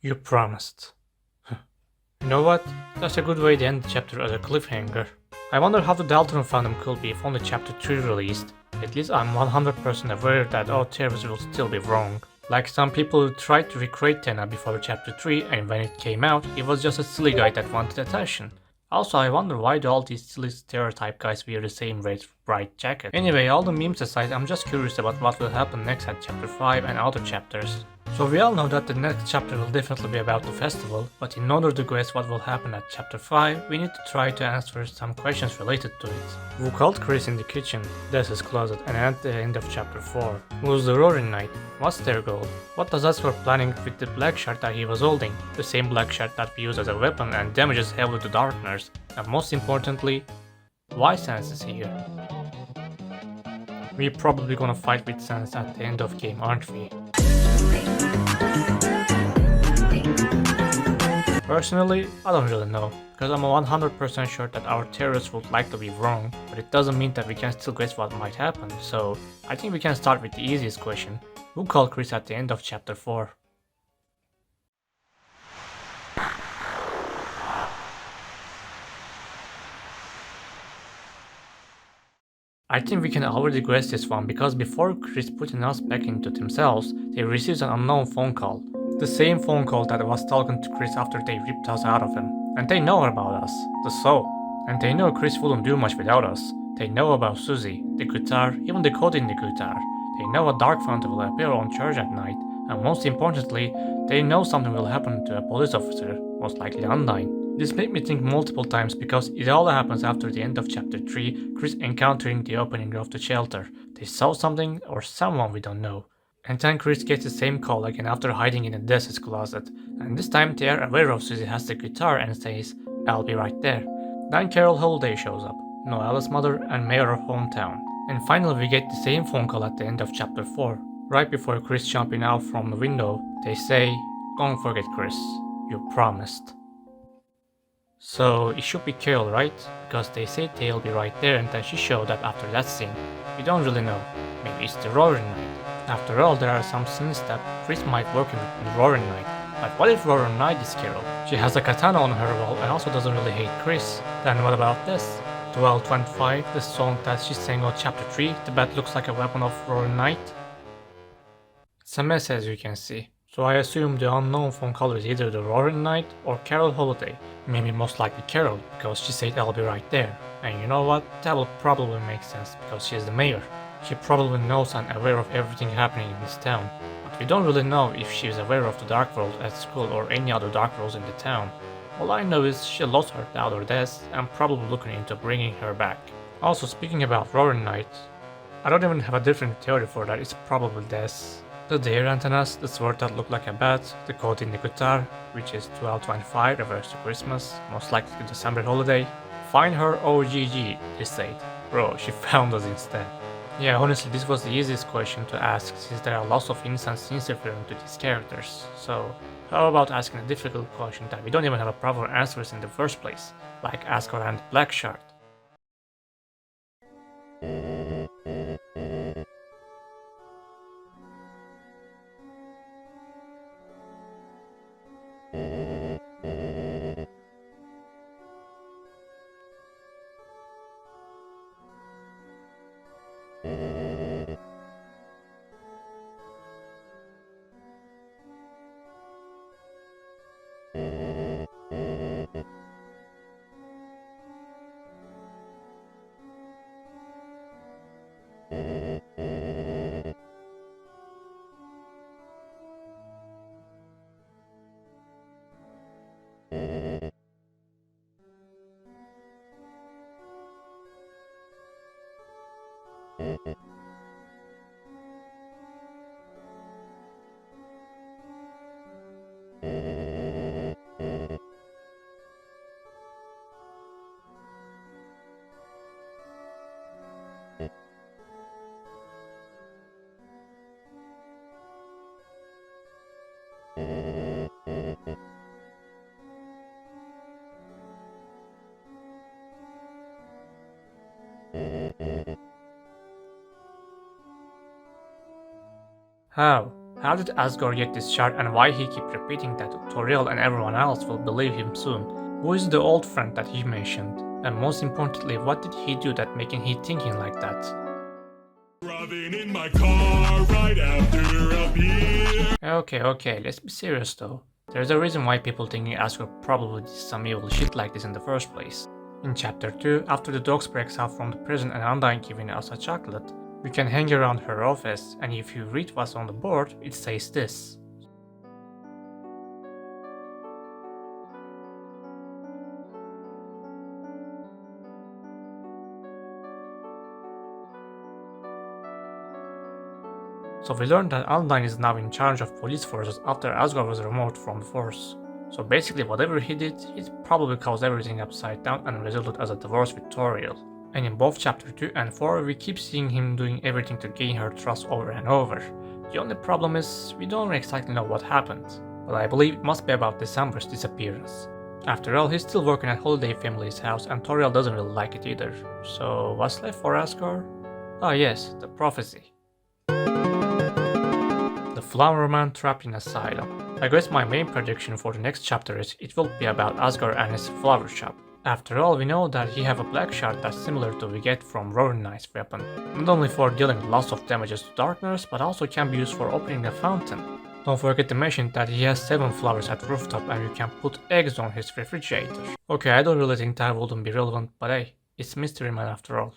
You promised. You know what? That's a good way to end the chapter as a cliffhanger. I wonder how the Deltarune fandom could be if only chapter 3 released. At least I'm 100% aware that all theories will still be wrong. Like some people who tried to recreate Tenna before chapter 3 and when it came out, he was just a silly guy that wanted attention. Also, I wonder why do all these silly stereotype guys wear the same red bright jacket. Anyway, all the memes aside, I'm just curious about what will happen next at chapter 5 and other chapters. So we all know that the next chapter will definitely be about the festival, but in order to guess what will happen at chapter 5, we need to try to answer some questions related to it. Who called Chris in the kitchen? That's his closet, and at the end of chapter 4. Who's the Roaring Knight? What's their goal? What does Asgore planning with the black shard that he was holding? The same black shard that we use as a weapon and damages heavily to Darkners. And most importantly, why Sans is here? We're probably gonna fight with Sans at the end of game, aren't we? Personally, I don't really know, because I'm 100% sure that our theorists would like to be wrong, but it doesn't mean that we can still guess what might happen, so I think we can start with the easiest question. Who called Chris at the end of chapter 4? I think we can already guess this one because before Chris putting us back into themselves, they received an unknown phone call. The same phone call that was talking to Chris after they ripped us out of him. And they know about us, the soul. And they know Chris wouldn't do much without us. They know about Suzy, the guitar, even the code in the guitar. They know a dark fountain will appear on church at night. And most importantly, they know something will happen to a police officer, most likely Undyne. This made me think multiple times because it all happens after the end of chapter 3, Chris encountering the opening of the shelter. They saw something or someone we don't know. And then Chris gets the same call again after hiding in a desk closet, and this time they are aware of Suzy has the guitar and says, "I'll be right there." Then Carol Holiday shows up, Noella's mother and mayor of hometown. And finally we get the same phone call at the end of chapter 4. Right before Chris jumping out from the window, they say, "Don't forget Chris, you promised." So it should be Carol, right? Because they say they'll be right there and then she showed up after that scene. We don't really know. Maybe it's the Roaring Knight. After all, there are some scenes that Chris might work with the Roaring Knight. But what if Roaring Knight is Carol? She has a katana on her wall and also doesn't really hate Chris. Then what about this? 1225, the song that she sang on chapter 3, the bat looks like a weapon of Roaring Knight. It's a mess as you can see. So I assume the unknown phone caller is either the Roaring Knight or Carol Holiday. Maybe most likely Carol, because she said I'll be right there. And you know what? That will probably make sense because she is the mayor. She probably knows and aware of everything happening in this town. But we don't really know if she is aware of the Dark World at school or any other Dark Worlds in the town. All I know is she lost her to other deaths and probably looking into bringing her back. Also speaking about Roaring Knight, I don't even have a different theory for that, it's probably this. The deer antennas, the sword that looked like a bat, the code in the guitar, which is 1225 reversed to Christmas, most likely the December holiday. Find her OGG, they said. Bro, she found us instead. Yeah, honestly, this was the easiest question to ask since there are lots of innocent scenes referring to these characters. So, how about asking a difficult question that we don't even have a proper answers in the first place, like Asgore and Black Shard? How? How did Asgore get this shard and why he keep repeating that Toriel and everyone else will believe him soon? Who is the old friend that he mentioned? And most importantly, what did he do that making he thinking like that? Driving in my car right after a beer. Okay, let's be serious though. There's a reason why people thinking Asgore probably did some evil shit like this in the first place. In chapter 2, after the dogs breaks out from the prison and Undyne giving us a chocolate, we can hang around her office, and if you read what's on the board, it says this. So we learned that Undyne is now in charge of police forces after Asgore was removed from the force. So basically whatever he did, it probably caused everything upside down and resulted as a divorce with Toriel. And in both chapter 2 and 4 we keep seeing him doing everything to gain her trust over and over. The only problem is we don't exactly know what happened, but I believe it must be about December's disappearance. After all, he's still working at Holiday family's house and Toriel doesn't really like it either. So what's left for Asgore? Ah yes, the prophecy. The flower man trapped in asylum. I guess my main prediction for the next chapter is it will be about Asgore and his flower shop. After all, we know that he have a black shard that's similar to we get from Roaring Knight's weapon, not only for dealing lots of damages to darkness, but also can be used for opening a fountain. Don't forget to mention that he has 7 flowers at rooftop and you can put eggs on his refrigerator. Okay, I don't really think that wouldn't be relevant, but hey, it's Mystery Man after all.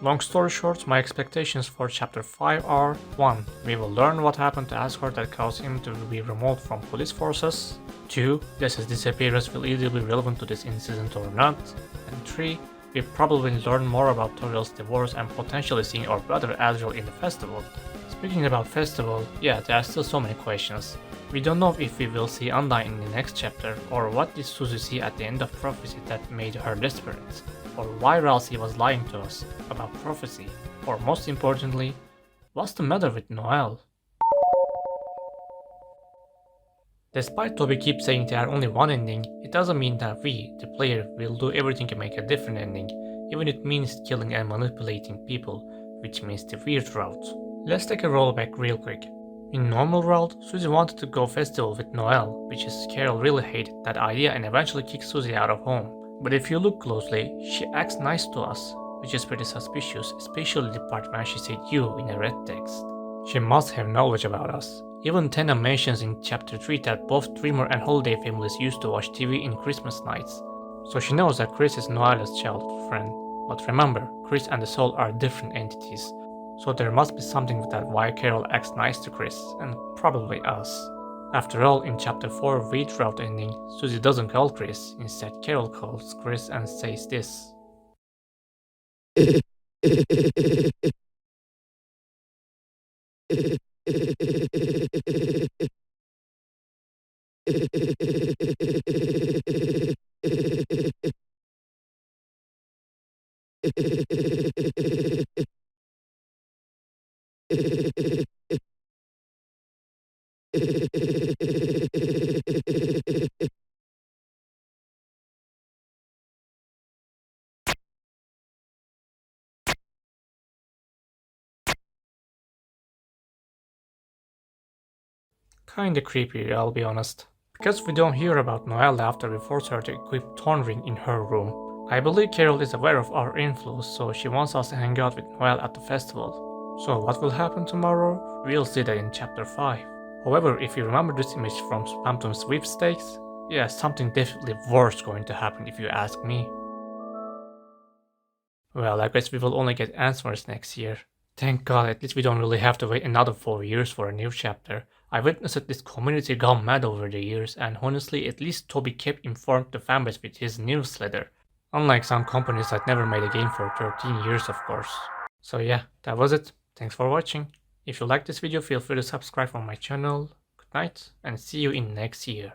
Long story short, my expectations for chapter 5 are 1. We will learn what happened to Asgore that caused him to be removed from police forces. 2. His disappearance will either be relevant to this incident or not. And 3. We probably learn more about Toriel's divorce and potentially seeing our brother Asriel in the festival. Speaking about festival, yeah, there are still so many questions. We don't know if we will see Undyne in the next chapter, or what did Suzy see at the end of Prophecy that made her desperate, or why Ralsei was lying to us about Prophecy, or most importantly, what's the matter with Noelle? Despite Toby keeps saying there are only one ending, it doesn't mean that we, the player, will do everything to make a different ending, even if it means killing and manipulating people, which means the weird route. Let's take a rollback real quick. In normal route, Suzy wanted to go festival with Noelle, which is Carol really hated that idea and eventually kicked Suzy out of home. But if you look closely, she acts nice to us, which is pretty suspicious, especially the part when she said you in a red text. She must have knowledge about us. Even Tenna mentions in chapter 3 that both Dreamer and Holiday families used to watch TV in Christmas nights. So she knows that Chris is Noelle's childhood friend. But remember, Chris and the Soul are different entities. So there must be something with that why Carol acts nice to Chris, and probably us. After all, in chapter 4 read route ending, Suzy doesn't call Chris, instead Carol calls Chris and says this. Kinda creepy, I'll be honest. Because we don't hear about Noelle after we force her to equip Thornring in her room. I believe Carol is aware of our influence, so she wants us to hang out with Noelle at the festival. So what will happen tomorrow? We'll see that in chapter 5. However, if you remember this image from Phantom Sweepstakes, yeah, something definitely worse going to happen if you ask me. Well, I guess we will only get answers next year. Thank God, at least we don't really have to wait another 4 years for a new chapter. I witnessed this community gone mad over the years, and honestly, at least Toby kept informed the fanbase with his newsletter. Unlike some companies that never made a game for 13 years, of course. So yeah, that was it. Thanks for watching. If you liked this video, feel free to subscribe on my channel. Good night, and see you in next year.